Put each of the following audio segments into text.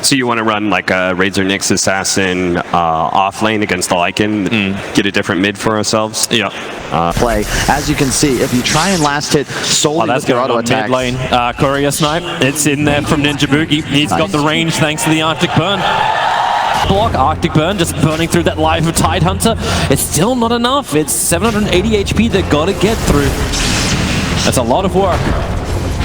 So you want to run like a Razor Nyx Assassin off lane against the Lycan, get a different mid for ourselves? Yeah. Play. As you can see, if you try and last hit solely with your auto attacks. Mid lane. Courier Snipe. It's in there from Ninja Boogie. He's got the range thanks to the Arctic Burn. Block Arctic Burn, just burning through that life of Tidehunter. It's still not enough. It's 780 HP they've got to get through. That's a lot of work.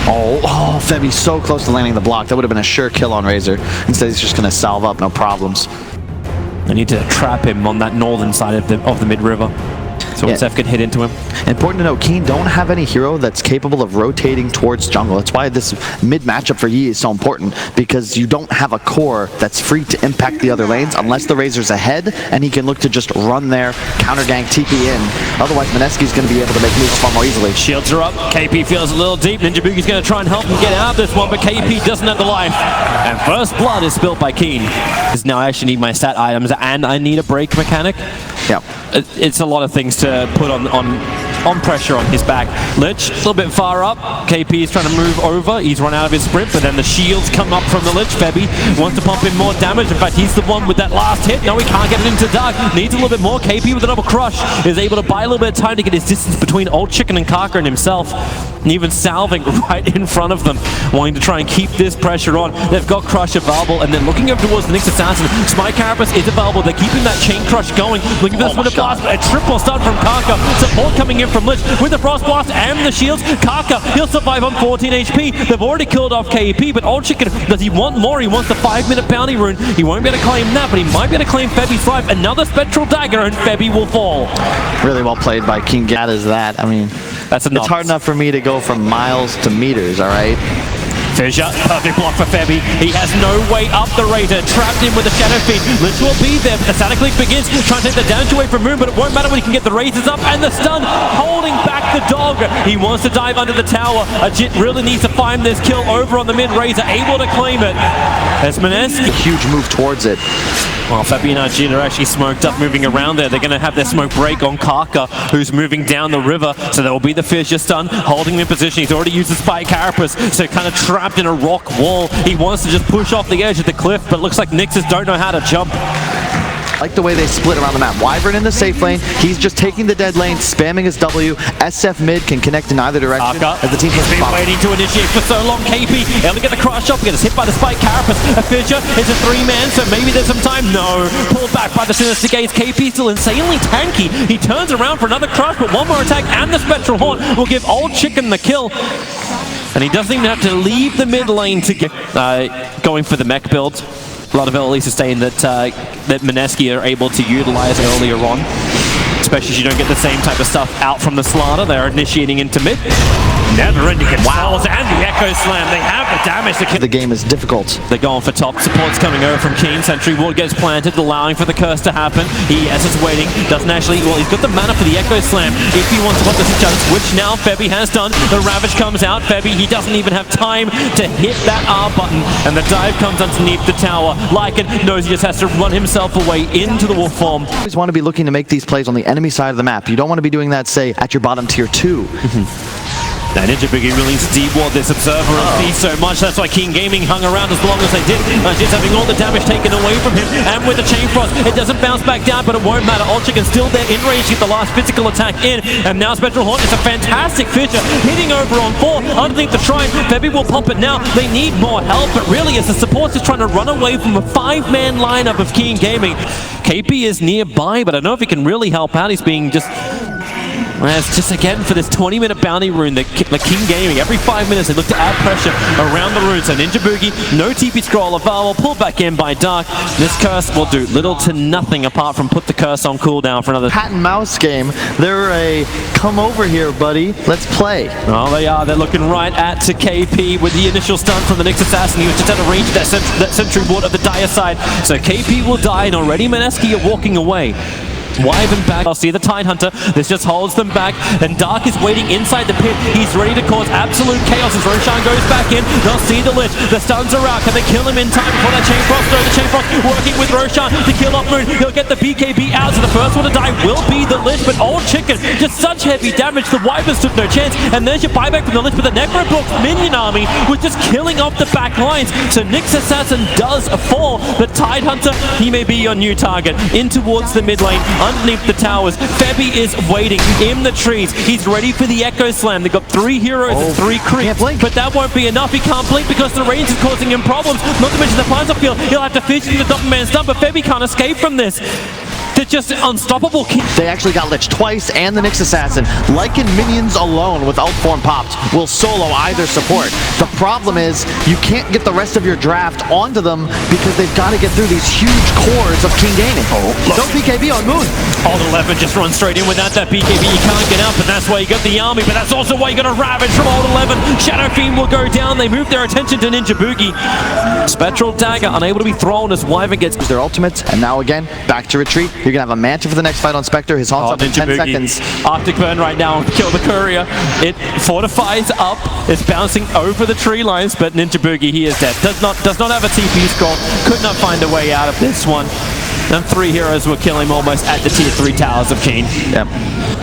Oh, Febby's so close to landing the block. That would have been a sure kill on Razor. Instead, he's just going to salve up, no problems. They need to trap him on that northern side of the mid-river. So SF can hit into him. Important to note, Keen don't have any hero that's capable of rotating towards jungle. That's why this mid matchup for Yi is so important, because you don't have a core that's free to impact the other lanes unless the Razor's ahead, and he can look to just run there, counter gank, TP in. Otherwise, Mineski's going to be able to make moves far more easily. Shields are up. KP feels a little deep. Ninja Boogie's going to try and help him get out of this one, but KP doesn't have the life. And first blood is spilt by Keen. Because now I actually need my stat items, and I need a break mechanic. Yeah. It's a lot of things to put on pressure on his back. Lich, a little bit far up. KP is trying to move over. He's run out of his sprint, but then the shields come up from the Lich. Febby wants to pump in more damage. In fact, he's the one with that last hit. No, he can't get it into Dark. Needs a little bit more. KP with a double crush is able to buy a little bit of time to get his distance between Old Chicken and Kaka and himself. And even salving right in front of them, wanting to try and keep this pressure on. They've got Crush available, and then looking over towards the Nyx Assassin. Spy Carapace is available. They're keeping that chain crush going. Looking for this one to blast, but a triple stun from Kaka. Support coming in from Lich with the Frost Blast and the shields. Kaka, he'll survive on 14 HP. They've already killed off KP, but Old Chicken, does he want more? He wants the 5-minute bounty rune. He won't be able to claim that, but he might be able to claim Febby's life. Another Spectral Dagger, and Febby will fall. Really well played by King. That is that. I mean, that's enough. It's hard enough for me to go from miles to meters, all right? Fissure, perfect block for Febby. He has no way up the Raider. Trapped in with the Shadow Feed. Lich will be there. The Static Leaf begins. Trying to take the damage away from Moon, but it won't matter when he can get the Razors up. And the stun, holding back the dog. He wants to dive under the tower. Ajit really needs to find this kill over on the mid-Razor. Able to claim it. As Mineski. Huge move towards it. Well, Febby and Ajit are actually smoked up moving around there. They're going to have their smoke break on Kaka, who's moving down the river. So there will be the Fissure stun, holding him in position. He's already used the Spike Carapace, so kind of trapped in a rock wall. He wants to just push off the edge of the cliff, but looks like Nyxes don't know how to jump. I like the way they split around the map. Wyvern in the safe lane. He's just taking the dead lane, spamming his W. SF mid can connect in either direction. Kaka, as the team he's been waiting to initiate for so long. KP able to get the crush up, gets hit by the Spike Carapace. A Fissure is a 3-man, so maybe there's some time. No, pulled back by the Sinister Gaze. KP still insanely tanky. He turns around for another crush, but one more attack and the Spectral Haunt will give Old Chicken the kill. And he doesn't even have to leave the mid lane to get going for the mech build. A lot of Elise are saying that that Mineski are able to utilize earlier on, especially as you don't get the same type of stuff out from the Slaughter. They're initiating into mid. Never-ending controls and the Echo Slam. They have the damage to kill. The game is difficult. They're going for top. Support's coming over from Keen. Sentry Ward gets planted, allowing for the curse to happen. He, as is waiting, doesn't actually... Well, he's got the mana for the Echo Slam. If he wants to put this in chance, which now Febby has done. The Ravage comes out. Febby, he doesn't even have time to hit that R button. And the dive comes underneath the tower. Lycan knows he just has to run himself away into the wolf form. You always want to be looking to make these plays on the enemy side of the map. You don't want to be doing that, say, at your bottom tier 2. Now Ninja Boogie really needs to deward this Observer of Beast so much. That's why King Gaming hung around as long as they did. Just having all the damage taken away from him. And with the Chain Frost, it doesn't bounce back down, but it won't matter. Old Chicken's still there in range to get the last physical attack in. And now Spectral Haunt is a fantastic Fissure. Hitting over on 4 underneath the Shrine. Febby will pump it now. They need more help, but really as the support's just trying to run away from a 5-man lineup of King Gaming. KP is nearby, but I don't know if he can really help out. He's being just... It's just again for this 20-minute bounty rune that King Gaming, every 5 minutes they look to add pressure around the rune. So Ninja Boogie, no TP scroll available, pulled back in by Dark. This curse will do little to nothing apart from put the curse on cooldown for another... Cat and mouse game. They're a come over here, buddy. Let's play. Oh, they are. They're looking right at to KP with the initial stun from the Nyx Assassin. He was just out of range of that Sentry Ward of the Dire side. So KP will die, and already Mineski are walking away. Wyvern back. I'll see the Tidehunter. This just holds them back. And Dark is waiting inside the pit. He's ready to cause absolute chaos as Roshan goes back in. They'll see the Lich. The stuns are out. Can they kill him in time before that Chain Frost? No, the Chain Frost working with Roshan to kill off Moon. He'll get the BKB out. So the first one to die will be the Lich. But Old Chicken, just such heavy damage. The Wyvern stood no chance. And there's your buyback from the Lich. But the Necrobox minion army was just killing off the back lines. So Nyx Assassin does fall. The Tidehunter, he may be your new target. In towards the mid lane, underneath the towers. Febby is waiting in the trees. He's ready for the Echo Slam. They've got 3 heroes and 3 creeps. But that won't be enough. He can't blink because the range is causing him problems. Not to mention the Pines field. He'll have to fish into the Doppelman stun, but Febby can't escape from this. They're just unstoppable. They actually got Lich twice and the Nyx Assassin. Lycan minions alone with Outform popped will solo either support. The problem is you can't get the rest of your draft onto them because they've got to get through these huge cores of King Gaming. No BKB on Moon. Old 11 just runs straight in without that BKB. You can't get up, and that's why you got the army, but that's also why you got a Ravage from Old 11. Shadow Fiend will go down. They move their attention to Ninja Boogie. Spectral Dagger unable to be thrown as Wyvern gets their ultimates, and now again, back to retreat. You're going to have a Manta for the next fight on Spectre. His haunts up in 10 seconds. Arctic Burn right now, kill the courier. It fortifies up. It's bouncing over the tree lines, but Ninja Boogie, he is dead. Does not have a TP scroll. Could not find a way out of this one. And 3 heroes will kill him almost at the tier 3 towers of Keen. Yep.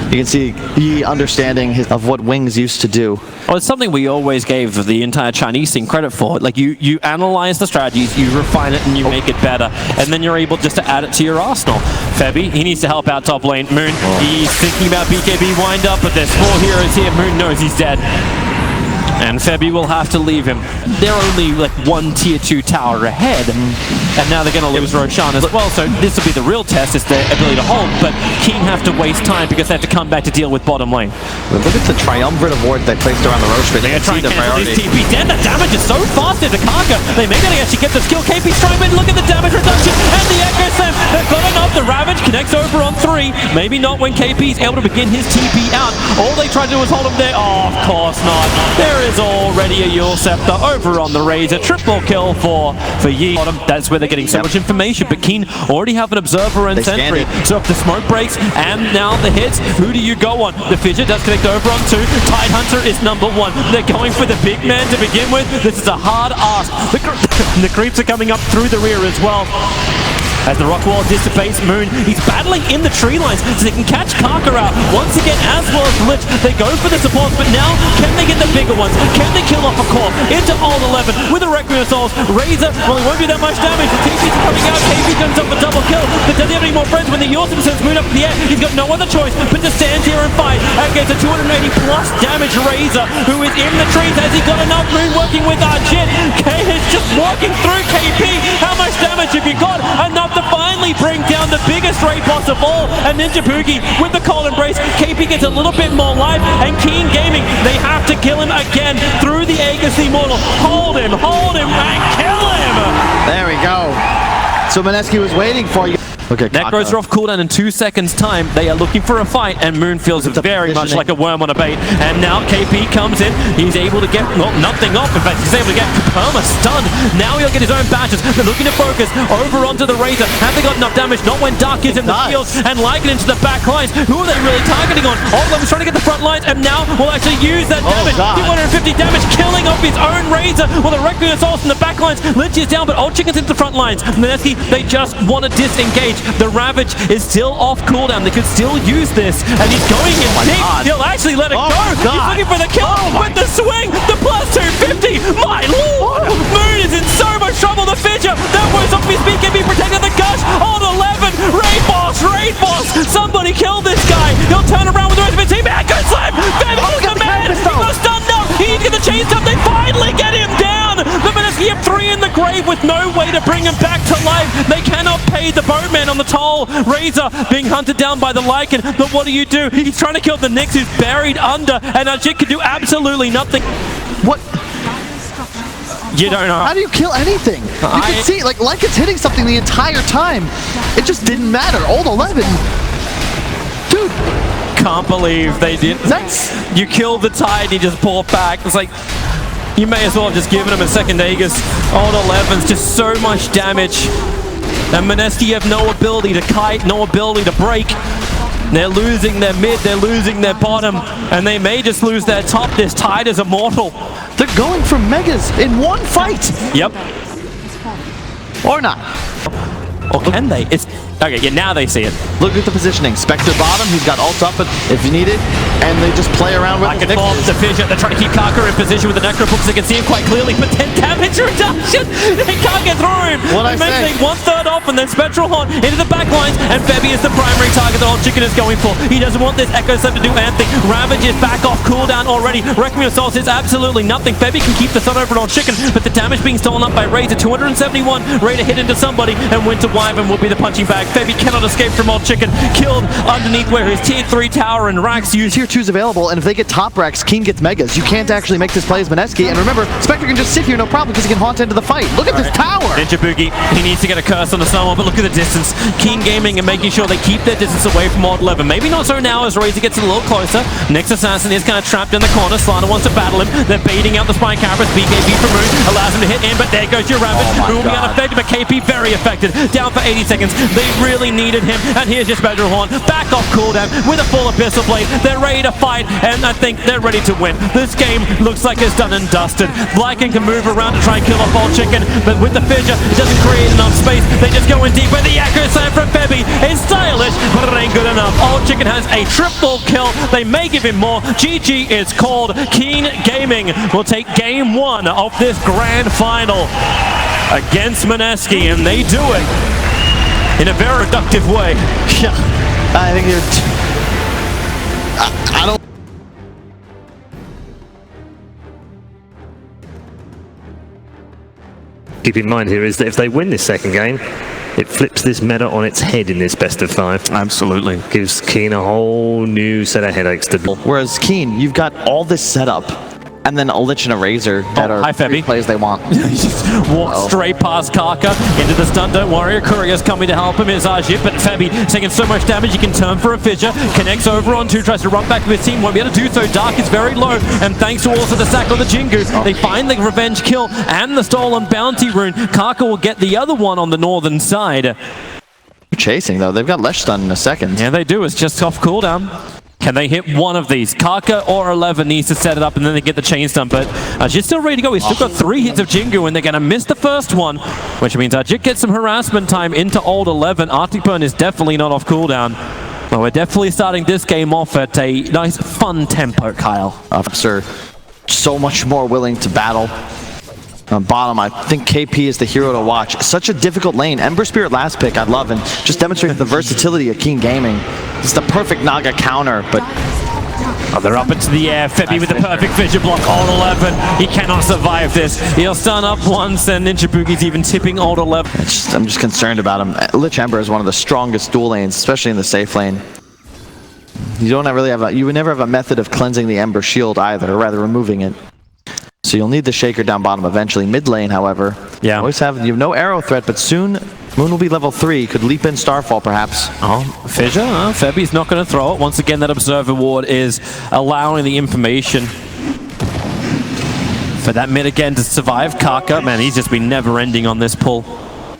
You can see the understanding of what Wings used to do. Well, it's something we always gave the entire Chinese scene credit for. Like, you analyze the strategies, you refine it, and you make it better. And then you're able just to add it to your arsenal. Febby, he needs to help out top lane. Moon, he's thinking about BKB wind up, but there's 4 heroes here. Moon knows he's dead. And Febby will have to leave him. They're only like 1 tier 2 tower ahead. And now they're going to lose Roshan as well. So this will be the real test, is their ability to hold. But King have to waste time because they have to come back to deal with bottom lane. But look at the triumvirate of ward they placed around the Roche. They are trying to cancel these TP. Damn, the damage is so fast into Kaka. They may not actually get the skill. KP's trying, but look at the damage reduction and the Echo Slam. They've got enough. The Ravage connects over on 3. Maybe not when KP's able to begin his TP out. All they try to do is hold him there. Oh, of course not. There is already a Yule Scepter over on the Razor. Triple kill for Yi. That's where they're getting so much information. But Keen already have an Observer and Sentry. So if the smoke breaks and now the hits, who do you go on? The Fidget does connect over on 2. Tidehunter is number 1. They're going for the big man to begin with. This is a hard ask. The creeps are coming up through the rear as well. As the rock wall dissipates, Moon, he's battling in the tree lines so they can catch Kaka out. Once again, as well as Lich, they go for the supports, but now, can they get the bigger ones? Can they kill off a core? Into Old 11 with a Requiem of Souls. Razor, well, he won't do that much damage. The TP's coming out. KP comes up a double kill, but does he have any more friends? When the Yawsum sends Moon up in the air, he's got no other choice but to stand here and fight against a 280 plus damage Razor, who is in the trees. Has he got enough? Moon working with Arjit. K is just walking through KP. How much damage have you got? Enough to finally bring down the biggest raid boss of all, and Ninja Boogie with the cold embrace. KP gets a little bit more life, and Keen Gaming, they have to kill him again through the Aegis Immortal. Hold him, and kill him! There we go. So Mineski was waiting for you. Okay, Necros are off cooldown in 2 seconds time. They are looking for a fight, and Moon feels very much like a worm on a bait. And now KP comes in. He's able to get, well, nothing off. In fact, he's able to get Perma stunned. Now he'll get his own badges. They're looking to focus over onto the Razor. Have they got enough damage? Not when Dark is in the field and Lycan into the back lines. Who are they really targeting on? Oldham's trying to get the front lines, and now will actually use that damage. 250 damage, killing off his own Razor. Well, the Requiem Assaults in the back lines. Lich is down, but Old Chicken's into the front lines. Mineski, they just want to disengage. The Ravage is still off cooldown. They could still use this, and he's going in deep. He'll actually let it go. He's looking for the kill with the swing. The plus 250. My lord! Moon is in so much trouble. The Fidget that was off his BKB protected the gush. On 11, raid boss. Somebody kill this guy. He'll turn around with the rest of his team. Echo Slam. Febby's the man. He got stunned now. He needs to get the chain stuff. They finally get him down. The Mineski have 3 in the grave with no way to bring him back to life. They cannot pay the boatman on the toll. Razor being hunted down by the Lycan. But what do? He's trying to kill the Nyx, who's buried under, and Ajit can do absolutely nothing. What? You don't know. How do you kill anything? You can see, like it's hitting something the entire time. It just didn't matter. Old 11. Dude. Can't believe they did. You kill the Tide, you just pull it back. It's like, you may as well have just given him a second Aegis. Old 11's just so much damage. and Mineski have no ability to kite, no ability to break. They're losing their mid, they're losing their bottom, and they may just lose their top. This Tide is immortal. They're going for Megas in one fight. Yep. Or not. Or can they? It's okay, yeah, now they see it. Look at the positioning. Spectre bottom, he's got ult up if you need it, and they just play around with I can form the fissure. They're trying to keep Kaka in position with the Necro because they can see him quite clearly, but 10 damage reduction! They can't get through him! What I They say? 1/3 off, and then Spectral Horn into the back lines, and Febby is the primary target that Old Chicken is going for. He doesn't want this Echo Slam to do anything. Ravage is back off cooldown already. Requiem of Souls is absolutely nothing. Febby can keep the sun over on Old Chicken, but the damage being stolen up by Razor. 271. Razor hit into somebody, and Winter Wyvern will be the punching bag. Febby cannot escape from Old Chicken. Killed underneath where his tier 3 tower and Rax used. Tier 2's available, and if they get top Rax, Keen gets Megas. You can't actually make this play as Mineski, and remember, Spectre can just sit here no problem because he can haunt into the fight. Look at this tower! Ninja Boogie, he needs to get a curse on the someone, but look at the distance. Keen Gaming and making sure they keep their distance away from Old 11. Maybe not so now as Razor gets a little closer. Next Assassin is kind of trapped in the corner. Slana wants to battle him. They're baiting out the Spine Carapace. BKB from Moon allows him to hit in, but there goes your Ravage. Who will be unaffected, but KP very affected. Down for 80 seconds. They really needed him, and here's your Spectral Horn. Back off cooldown with a full Abyssal Blade. They're ready to fight, and I think they're ready to win. This game looks like it's done and dusted. Blacken can move around to try and kill off Old Chicken, but with the fissure, it doesn't create enough space. They just go in deep, but the Echo Slam from Febby is stylish, but it ain't good enough. Old Chicken has a triple kill. They may give him more. GG is called. Keen Gaming will take game 1 of this grand final against Mineski, and they do it in a very reductive way. Yeah, I think you're... I don't... Keep in mind here is that if they win this second game, it flips this meta on its head in this best of 5. Absolutely. Gives Keen a whole new set of headaches to do. Whereas Keen, you've got all this setup, and then a Lich and a Razor that are hi, Febby. plays they want. He just walks straight past Kaka into the stun. Don't worry, Courier's coming to help him. It's Ajit, but Febby taking so much damage he can turn for a fissure. Connects over on 2, tries to run back to his team. Won't be able to do so. Dark is very low, and thanks to also the sack of the Jingu, they find the revenge kill and the stolen bounty rune. Kaka will get the other one on the northern side. Chasing though, they've got Lesh stun in a second. Yeah, they do. It's just off cooldown. Can they hit one of these? Kaka or 11 needs to set it up, and then they get the chain stun. But Ajit's still ready to go. He's still got 3 hits of Jingu, and they're going to miss the first one, which means Ajit gets some harassment time into Old 11. Arctic Burn is definitely not off cooldown. But we're definitely starting this game off at a nice, fun tempo, Kyle. Officer, so much more willing to battle. On bottom, I think KP is the hero to watch. Such a difficult lane. Ember Spirit last pick, I love, and just demonstrates the versatility of Keen Gaming. It's the perfect Naga counter, but... Oh, they're up into the air. Febby with the perfect fissure block. Old 11, he cannot survive this. He'll stun up once, and Ninja Boogie's even tipping Old 11. I'm just concerned about him. Lich Ember is one of the strongest dual lanes, especially in the safe lane. You don't really have you would never have a method of cleansing the Ember shield either, or rather removing it. So you'll need the Shaker down bottom eventually. Mid lane, however, you have no arrow threat, but soon Moon will be level 3. Could leap in Starfall, perhaps. Oh, fissure? Febby's not going to throw it. Once again, that Observer Ward is allowing the information for that mid again to survive. Kaka, man, he's just been never-ending on this pull.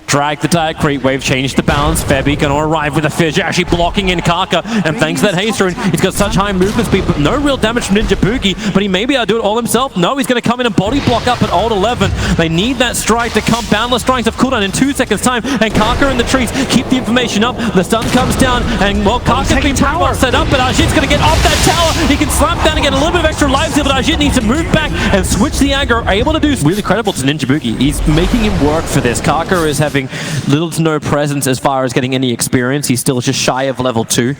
Drag the Dire Creep Wave, change the balance. Febby going to arrive with a fissure, actually blocking in Kaka. And thanks to that haste rune, he's got such high movement speed, but no real damage from Ninja Boogie. But he may be able to do it all himself. No, he's going to come in and body block up at Old 11. They need that strike to come. Boundless strikes have cooldown in 2 seconds' time. And Kaka in the trees keep the information up. The stun comes down, and well, Kaka's been pretty well set up, but Ajit's going to get off that tower. He can slam down and get a little bit of extra lives here, but Ajit needs to move back and switch the aggro. Able to do really credible to Ninja Boogie. He's making him work for this. Kaka is having little to no presence as far as getting any experience. He's still just shy of level 2.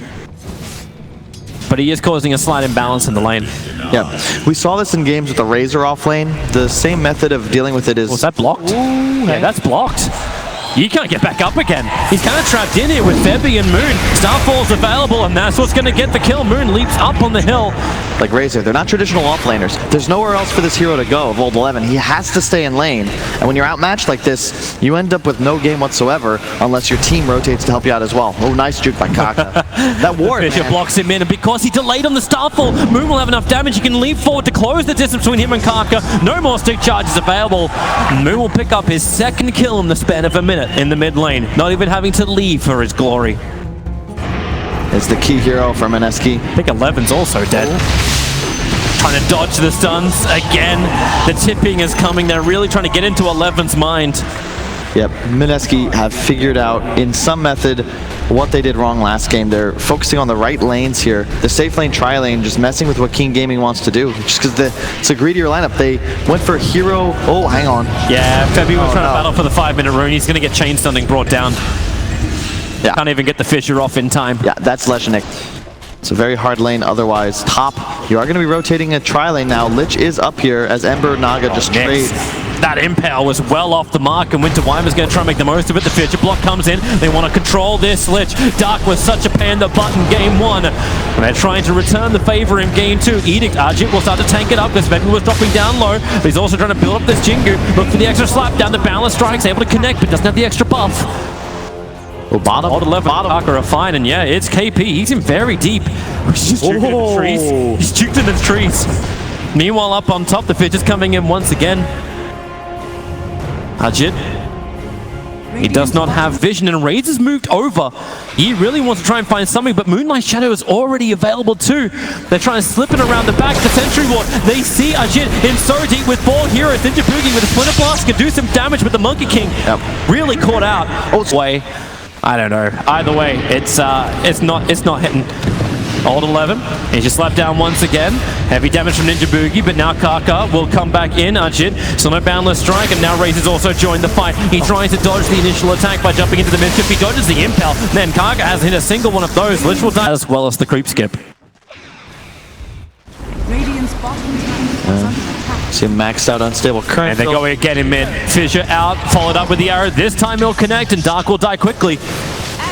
But he is causing a slight imbalance in the lane. Yeah, we saw this in games with the Razor off lane. The same method of dealing with it is... Was that blocked? Ooh, yeah, that's blocked. He can't get back up again. He's kind of trapped in here with Febby and Moon. Starfall's available, and that's what's going to get the kill. Moon leaps up on the hill. like Razor, they're not traditional offlaners. There's nowhere else for this hero to go of Old 11. He has to stay in lane. And when you're outmatched like this, you end up with no game whatsoever unless your team rotates to help you out as well. Oh, nice juke by Kaka. That ward, Fisher man. blocks him in, and because he delayed on the Starfall, Moon will have enough damage. He can leap forward to close the distance between him and Kaka. No more stick charges available. Moon will pick up his second kill in the span of a minute in the mid lane, not even having to leave for his glory. It's the key hero for Mineski. I think 11's also dead. Trying to dodge the stuns again. The tipping is coming. They're really trying to get into 11's mind. Yep, Mineski have figured out in some method what they did wrong last game. They're focusing on the right lanes here. The safe lane, tri-lane, just messing with what King Gaming wants to do. Just because it's a greedier lineup. They went for hero. Oh, hang on. Yeah, Febby was trying to battle for the 5-minute rune. He's going to get chain stunning brought down. Yeah. Can't even get the Fisher off in time. Yeah, that's Leshnik. It's a very hard lane otherwise. Top, you are going to be rotating a tri-lane now. Lich is up here as Ember Naga just trade. That Impale was well off the mark, and Winter Wyvern's going to try and make the most of it. The Fisher block comes in. They want to control this Lich. Dark was such a pain in the butt in game 1. And they're trying to return the favor in game 2. Edict Arjit will start to tank it up because Febby was dropping down low. But he's also trying to build up this Jingu. Look for the extra slap down the balance strikes, able to connect, but doesn't have the extra buff. Oh, bottom. Old 11 Kaka are fine, and yeah, it's KP. He's in very deep. He's just juking in the trees. He's juked in the trees. Meanwhile, up on top, the Fisher's coming in once again. Ajit. He does not have vision, and Raids has moved over. He really wants to try and find something, but Moonlight Shadow is already available too. They're trying to slip it around the back. The Sentry Ward, they see Ajit in so deep with 4 heroes. Ninja Boogie with a Splinter Blast can do some damage with the Monkey King. Really caught out. Way. I don't know. Either way, it's not hitting. Old 11, he's just slapped down once again. Heavy damage from Ninja Boogie, but now Kaka will come back in. Ajit, so no Boundless Strike, and now Raze has also joined the fight. He tries to dodge the initial attack by jumping into the mid-tip. He dodges the Impel, then Kaka hasn't hit a single one of those. Lich will die as well as the creep skip. Radiant's bottom tower is under attack. See him maxed out unstable current. And they go again in mid. Fisher out, followed up with the arrow. This time he'll connect, and Dark will die quickly.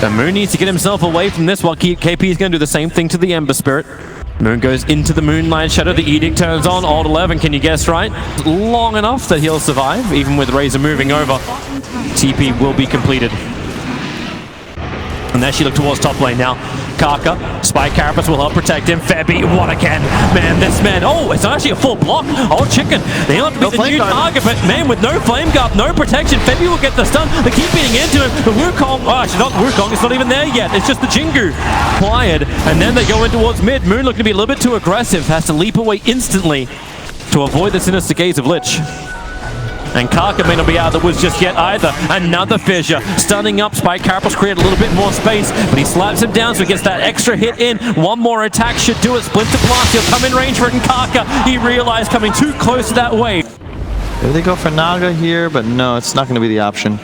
The Moon needs to get himself away from this while KP is going to do the same thing to the Ember Spirit. Moon goes into the Moonlight Shadow. The Edict turns on. Old 11, can you guess right? Long enough that he'll survive, even with Razor moving over. TP will be completed. And there she looked towards top lane now. Kaka, Spike Carapace will help protect him. Febby, what again? Man, this man, oh, it's actually a full block. Oh, chicken. They have to be the new target, but man, with no flame guard, no protection, Febby will get the stun. They keep beating into him. The Wukong, oh, actually not Wukong, it's not even there yet. It's just the Jingu. Quiet, and then they go in towards mid. Moon looking to be a little bit too aggressive, has to leap away instantly to avoid the sinister gaze of Lich. And Kaka may not be out of the woods just yet either. Another Fissure. Stunning up. Spike Carapace create a little bit more space, but he slaps him down so he gets that extra hit in. One more attack should do it. Splinter Blast. He'll come in range for it, and Kaka, he realized coming too close to that wave. Maybe they go for Naga here, but no, it's not going to be the option.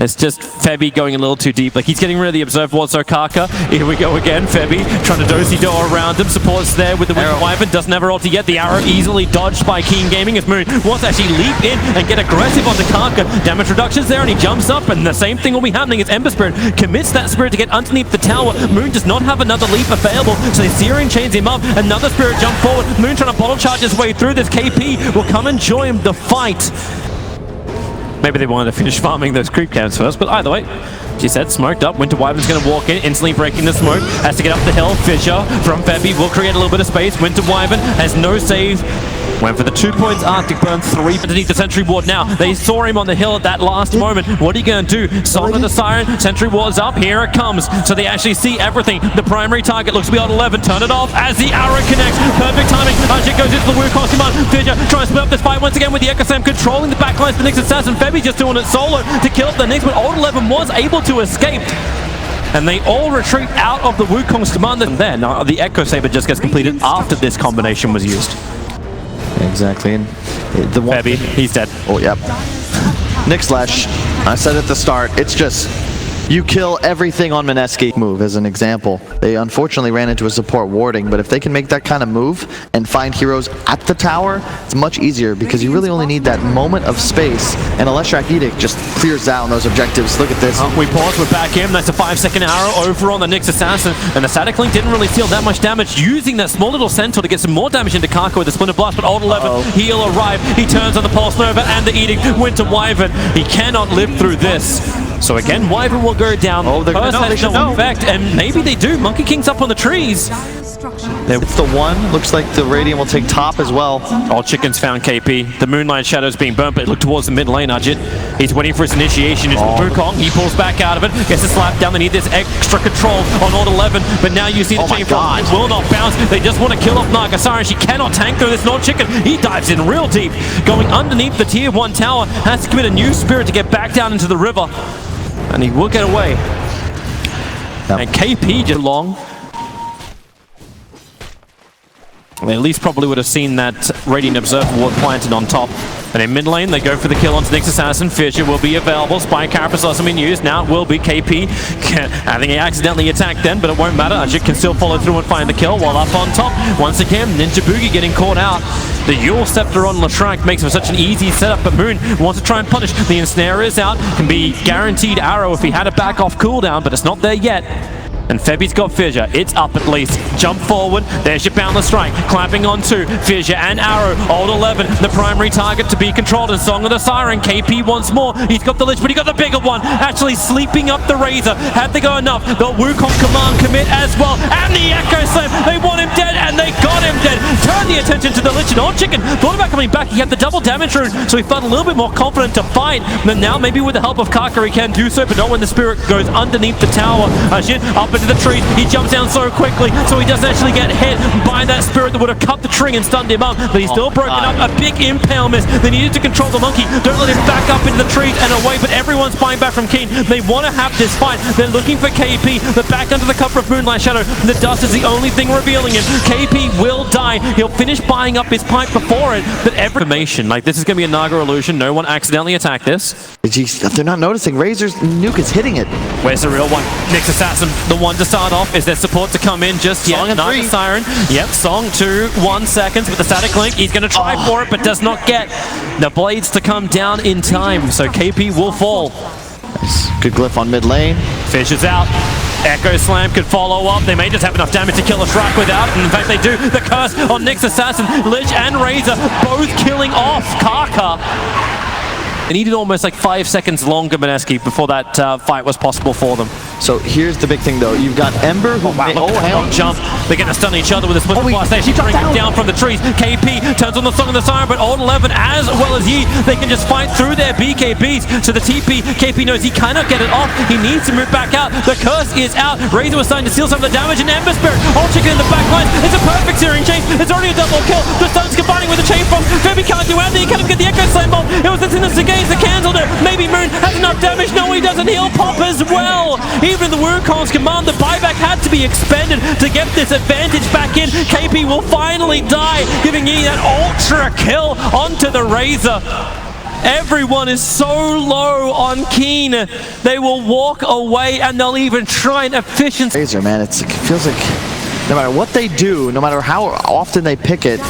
It's just Febby going a little too deep. Like, he's getting rid of the Observe Ward, so Kaka. Here we go again. Febby trying to do-si-do around him. Supports there with the Winter Wyvern. Doesn't have her ulti yet. The arrow easily dodged by King Gaming as Moon wants to actually leap in and get aggressive onto Kaka. Damage reduction's there, and he jumps up, and the same thing will be happening as Ember Spirit commits that Spirit to get underneath the tower. Moon does not have another leap available, so Searing chains him up. Another Spirit jump forward. Moon trying to bottle charge his way through this. KP will come and join the fight. Maybe they wanted to finish farming those creep camps first, but either way, she said, smoked up. Winter Wyvern's going to walk in, instantly breaking the smoke. Has to get up the hill. Fissure from Febby will create a little bit of space. Winter Wyvern has no save. Went for the 2 points. Arctic Burn 3 underneath the Sentry Ward now. They saw him on the hill at that last moment. What are you going to do? Song of the Siren. Sentry Ward's up. Here it comes. So they actually see everything. The primary target looks to be on 11. Turn it off as the arrow connects. Perfect timing. Ajit goes into the Wukong command. Fissure trying to split up this fight once again with the Echo Slam controlling the backlines for the Nyx Assassin. Febby just doing it solo to kill up the Nyx, but Old 11 was able to escape. And they all retreat out of the Wukong's command. And then the Echo Saber just gets completed after this combination was used. Exactly. And the one Febby, he's dead. Oh, yep. Nick Slash, I said at the start, it's just You kill everything on Mineski. Move as an example. They unfortunately ran into a support warding, but if they can make that kind of move and find heroes at the tower, it's much easier because you really only need that moment of space, and a Leshrac Edict just clears down those objectives. Look at this. We pause, we're back in. That's a 5-second arrow over on the Nyx Assassin, and the Static Link didn't really deal that much damage, using that small little Centaur to get some more damage into Kaka with the Splinter Blast, but Old 11, he'll arrive. He turns on the Pulse Nova and the Edict. Winter Wyvern, he cannot live through this. So again, Wyvern will go down. Oh, they're gonna know, they should know. Effect, and maybe they do. Monkey King's up on the trees. It's the one. Looks like the Radiant will take top as well. All chickens found KP. The Moonlight Shadow's being burnt, but look towards the mid lane, Ajit. He's waiting for his initiation. It's Wukong. He pulls back out of it. Gets a slap down. They need this extra control on Old 11. But now you see the chain fall. It will not bounce. They just want to kill off Naga Siren. She cannot tank through this Nord Chicken. He dives in real deep. Going underneath the tier 1 tower. Has to commit a new spirit to get back down into the river. And he will get away. Yep. And KP just long. They at least probably would have seen that Radiant Observer ward planted on top. And in mid lane, they go for the kill onto Nyx Assassin. Fissure will be available. Spy Carapace hasn't been used. Now it will be KP. I think he accidentally attacked then, but it won't matter. Ajit can still follow through and find the kill while up on top. Once again, Ninja Boogie getting caught out. The Yule Scepter on Leshrac makes him such an easy setup, but Moon wants to try and punish. The Ensnare is out. Can be guaranteed arrow if he had a back off cooldown, but it's not there yet. And Febi's got Fissure. It's up at least. Jump forward. There's your Boundless Strike. Clamping on 2. Fissure and Arrow. Old 11, the primary target to be controlled. And Song of the Siren. KP once more. He's got the Lich, but he got the bigger one. Actually sleeping up the Razor. Had they go enough, the Wukong command commit as well. And the Echo Slam. They want him dead, and they got him dead. Turn the attention to the Lich, and Old Chicken thought about coming back. He had the double damage rune, so he felt a little bit more confident to fight. But now maybe with the help of Kaka he can do so, but not when the Spirit goes underneath the tower. Ajit up into the trees. He jumps down so quickly, so he doesn't actually get hit by that Spirit that would have cut the tree and stunned him up. But he's still broken up. A big impale miss. They needed to control the monkey. Don't let him back up into the trees and away, but everyone's flying back from Keen. They want to have this fight. They're looking for KP. They're back under the cover of Moonlight Shadow. The dust is the only thing revealing him. KP will die. He'll finish buying up his pipe before it, but every information, like this is going to be a Naga illusion. No one accidentally attacked this. Jeez, they're not noticing. Razor's nuke is hitting it. Where's the real one? Nyx Assassin, the one to start off. Is there support to come in just yet? Naga Siren. Yep, Song 2, 1 seconds with the Static Link. He's going to try for it, but does not get the blades to come down in time. So KP will fall. Nice. Good glyph on mid lane. Fisher's out. Echo Slam could follow up. They may just have enough damage to kill a Shrike without it. In fact, they do. The curse on Nyx Assassin. Lich and Razor both killing off Kaka. They needed almost like 5 seconds longer, Mineski, before that fight was possible for them. So here's the big thing, though. You've got Ember, who jump. They're going to stun each other with a split blast. They bring him down from the trees. KP turns on the Song of the Siren, but Old 11 as well as Yi, they can just fight through their BKBs. So the TP, KP knows he cannot get it off. He needs to move back out. The curse is out. Razor was starting to steal some of the damage, and Ember Spirit, Old Chicken in the back line. It's a perfect searing chain. It's already a double kill. The stun's combining with the chain from Febi can't do anything. He can't even get the Echo Slam bomb. It was the Sinister Gaze that cancelled it. Maybe Moon has enough damage. No, he doesn't. He'll pop as well. Even the Wukong's command, the buyback had to be expended to get this advantage back in. KP will finally die, giving Yi that ultra kill onto the Razor. Everyone is so low on Keen. They will walk away and they'll even try an efficiency. Razor, man, it feels like no matter what they do, no matter how often they pick it,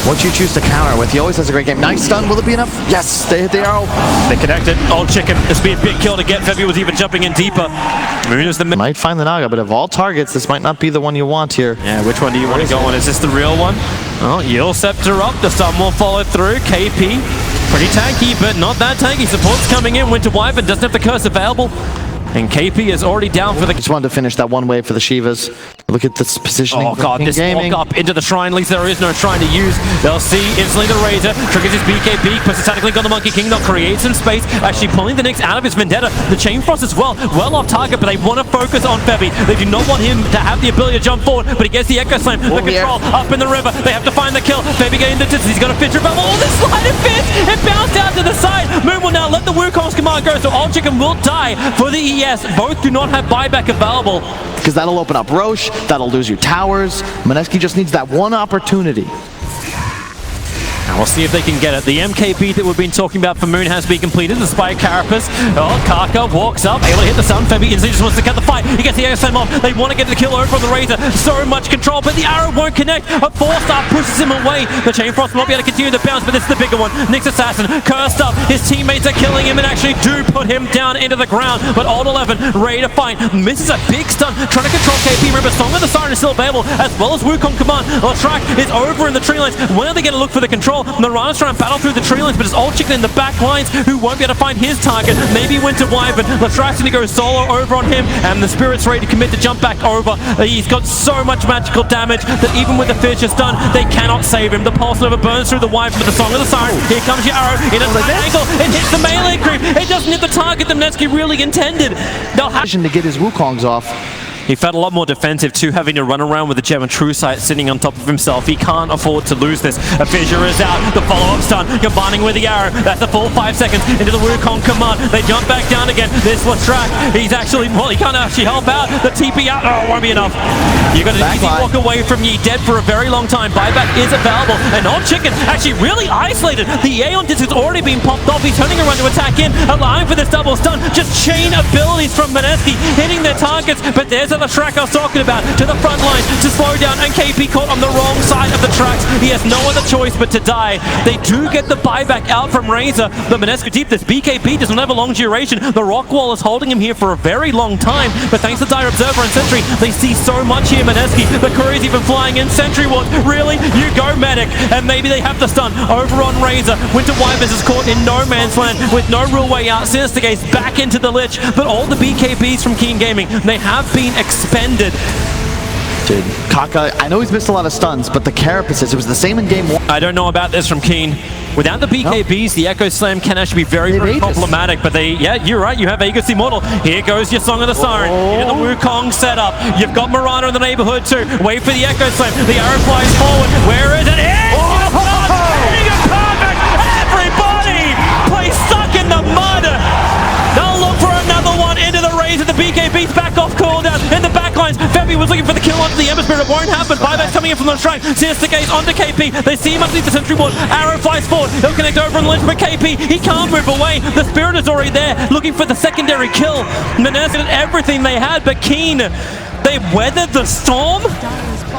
what you choose to counter with, he always has a great game. Nice stun, will it be enough? Yes, they hit the arrow. They connected. Old Chicken, this would be a big kill to get. Febi was even jumping in deeper. Moon is the might find the Naga, but of all targets, this might not be the one you want here. Yeah, which one do you want to go on? Is this the real one? Oh, Yule Scepter up, the stun will follow through. KP, pretty tanky, but not that tanky. Support's coming in. Winter Wyvern doesn't have the curse available. And KP is already down for the... Just wanted to finish that one wave for the Shivas. Look at this positioning. Oh god, this walk up into the shrine. At least there is no shrine to use. They'll see instantly the Razor. Triggers his BKB. Puts the Static Link on the Monkey King. They'll create some space. Actually pulling the Nyx out of his Vendetta. The Chain Frost as well. Well off target, but they want to focus on Febi. They do not want him to have the ability to jump forward, but he gets the Echo Slam. The control up in the river. They have to find the kill. Febi getting the distance. He's got a Fisher Bubble. Oh, this slide of Fist! It bounced out to the side. Moon will now let the Wukong's command go, so Old Chicken will die for the ES. Both do not have buyback available. Because that'll open up Roche, that'll lose you towers. Mineski just needs that one opportunity. And we'll see if they can get it. The MKB that we've been talking about for Moon has been completed. The Spike Carapace. Oh, Kaka walks up, able to hit the Sun. Febby instantly just wants to cut the fight. He gets the ASM off. They want to get the kill over on the Razor. So much control, but the arrow won't connect. A 4-star pushes him away. The Chain Frost will not be able to continue the bounce, but this is the bigger one. Nyx Assassin cursed up. His teammates are killing him and actually do put him down into the ground. But Old 11 ready to fight. Misses a big stun, trying to control KP. Remember, Song of the Siren is still available, as well as Wukong Command. Lashrak is over in the tree lines. When are they going to look for the control? Mirana's trying to battle through the tree lines, but it's Old Chicken in the back lines who won't be able to find his target. Maybe Winter Wyvern. Lashrak's going to go solo over on him, and the Spirit's ready to commit to jump back over. He's got so much magical damage that even with the Fisher stun, they cannot save him. The Pulse Nova burns through the Wyvern with the Song of the Siren. Here comes your arrow in a tight angle. It hits the melee creep. It doesn't hit the target that Mineski really intended. They'll have To get his Wukongs off. He felt a lot more defensive too, having to run around with the Gem and True Sight sitting on top of himself. He can't afford to lose this. A fissure is out. The follow-up stun, combining with the arrow. That's the full 5 seconds into the Wukong Command. They jump back down again. This Lashrak, he's actually, well, he can't actually help out. The TP out, oh, it won't be enough. You got an easy walk away from Yi, dead for a very long time. Buyback is available, and Old Chicken actually really isolated. The Aeon disc has already been popped off. He's turning around to attack in, allowing for this double stun. Just chain abilities from Mineski, hitting their targets, but there's a Lashrak I was talking about, to the front line to slow down, and KP caught on the wrong side of the tracks. He has no other choice but to die. They do get the buyback out from Razor, but Mineski deep. This BKB does not have a long duration. The rock wall is holding him here for a very long time, but thanks to Dire Observer and Sentry, they see so much here. Mineski, the courier's even flying in. Sentry Ward, really? You go, medic. And maybe they have the stun over on Razor. Winter Wyvern is caught in no man's land with no real way out. Sinister Gaze back into the Lich, but all the BKBs from Keen Gaming, they have been expended. Dude, Kaka, I know he's missed a lot of stuns, but the Carapaces, it was the same in game 1. I don't know about this from Keen. Without the BKBs, the Echo Slam can actually be very, very problematic, but they, yeah, you're right, you have Aegis Immortal. Here goes your Song of the Siren, into the Wukong setup. You've got Mirana in the neighborhood too. Wait for the Echo Slam. The arrow flies forward. Where is it? It's not hitting it perfect! Everybody plays stuck in the mud! They'll look for another one into the Razor. The BKB's back off cooldown in the backlines. Febby was looking for the kill onto the Ember Spirit. It won't happen. Buyback's coming in from the shrine. Sinister Gaze onto KP. They see him underneath the Sentry Ward. Arrow flies forward. He'll connect over on the Lynch, but KP, he can't move away. The Spirit is already there, looking for the secondary kill. Mineski did everything they had, but Keen, they weathered the storm.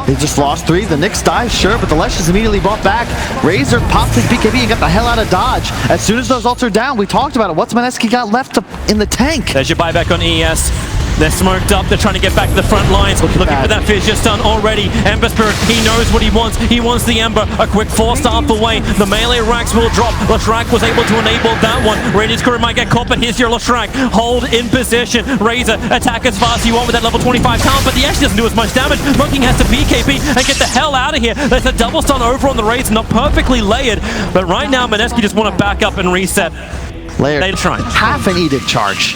They just lost 3. The Nyx dies, sure, but the Lesh is immediately brought back. Razor popped his BKB and got the hell out of dodge. As soon as those ults are down, we talked about it. What's Mineski got left in the tank? There's your buyback on ES. They're smoked up. They're trying to get back to the front lines. Looking for that fissure stun already. Ember Spirit, he knows what he wants. He wants the Ember. A quick 4-star away. The melee racks will drop. Lashrak was able to enable that one. Radiant's crew might get caught, but here's your Lashrak. Hold in position. Razor, attack as fast as you want with that level 25 talent, but he actually doesn't do as much damage. Monkey has to BKB and get the hell out of here. There's a double stun over on the Razor, not perfectly layered, but right now Mineski just want to back up and reset. Layered. They're trying. Half an Edict charge.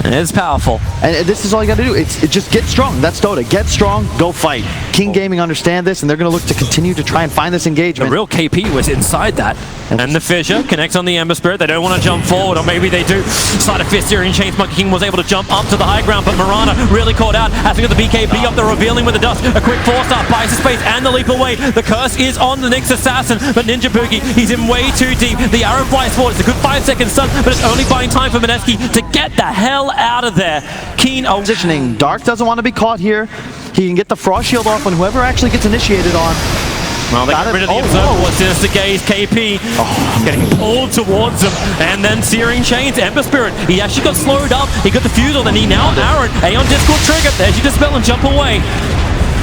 It's powerful. And this is all you got to do. It's just get strong. That's Dota. Get strong, go fight. King Gaming understand this, and they're going to look to continue to try and find this engagement. The real KP was inside that. And the Fissure connects on the Ember Spirit. They don't want to jump forward, or maybe they do. Side of Fist, Syrian Chains, Monkey King was able to jump up to the high ground, but Mirana really caught out. Has to get the BKB up, they're revealing with the dust. A quick 4-star, buys the space, and the leap away. The curse is on the Nyx Assassin, but Ninja Boogie, he's in way too deep. The arrow flies forward. It's a good 5-second stun, but it's only buying time for Mineski to get the hell out of there. Keen positioning. Dark doesn't want to be caught here. He can get the Frost Shield off on whoever actually gets initiated on. Well, they got rid of the Observer. Sinister Gaze, KP getting pulled towards him. And then Searing Chains, Ember Spirit. He actually got slowed up. He got the Fusel, and he now Aaron. Aeon Discord trigger. There's your Dispel and jump away.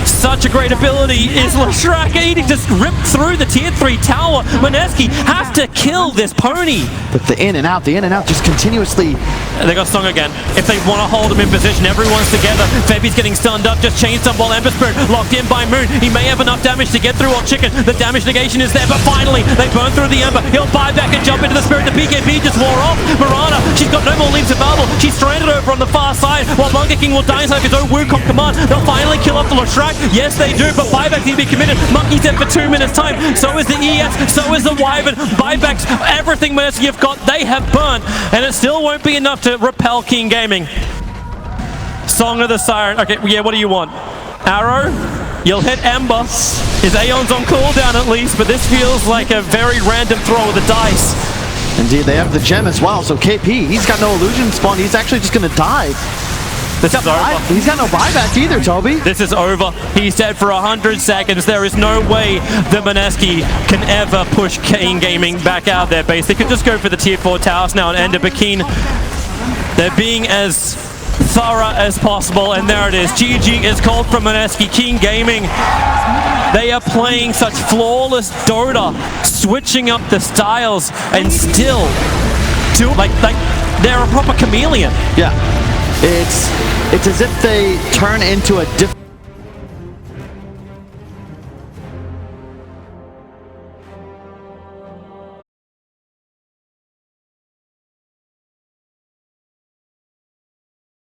Such a great ability is Lashrak. He just ripped through the tier 3 tower. Mineski has to kill this pony. But the in and out just continuously. They got stung again. If they want to hold him in position, everyone's together. Febby's getting stunned up, just chain stun while Ember Spirit locked in by Moon. He may have enough damage to get through Old Chicken. The damage negation is there, but finally they burn through the Ember. He'll buy back and jump into the Spirit. The BKB just wore off. Mirana, she's got no more leaves available. She's stranded over on the far side, while Monkey King will die inside his own Wukong command. They'll finally kill off the Lashrak. Yes, they do, but buybacks need to be committed. Monkey's dead for 2 minutes time. So is the ES, so is the Wyvern. Buybacks, everything Mineski have got, they have burnt, and it still won't be enough to repel King Gaming. Song of the Siren. Okay, yeah, what do you want? Arrow? You'll hit Ember. His Aeon's on cooldown at least, but this feels like a very random throw of the dice. Indeed, they have the gem as well, so KP, he's got no illusion spawn, he's actually just going to die. This is over. He's got no buyback either, Toby. This is over. He's dead for 100 seconds. There is no way that Mineski can ever push Kane Gaming back out of their base. They could just go for the tier 4 towers now and end up. But Keen, they're being as thorough as possible, and there it is. GG is called from Mineski. Keen Gaming, they are playing such flawless Dota, switching up the styles, and still like they're a proper chameleon. Yeah, it's as if they turn into a different